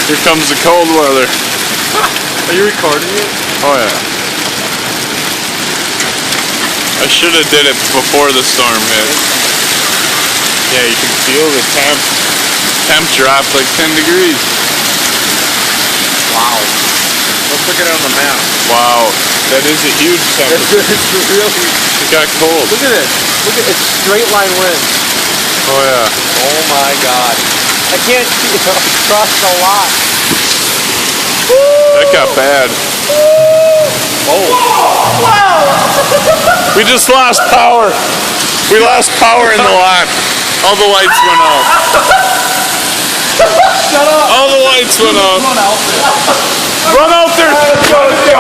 Here comes the cold weather. Are you recording it? Oh yeah. I should have did it before the storm hit. Yeah, you can feel the temp dropped like 10 degrees. Wow. Let's look at it on the map. Wow, that is a huge temperature. It's really... It got cold. Look at it. Look at it. It's straight line wind. Oh yeah. Oh my god. I can't see it across the lot. That got bad. Oh. Wow! We just lost power. We lost power in the lot. All the lights went out. Shut up. All the lights went out. Run out there. Run out there.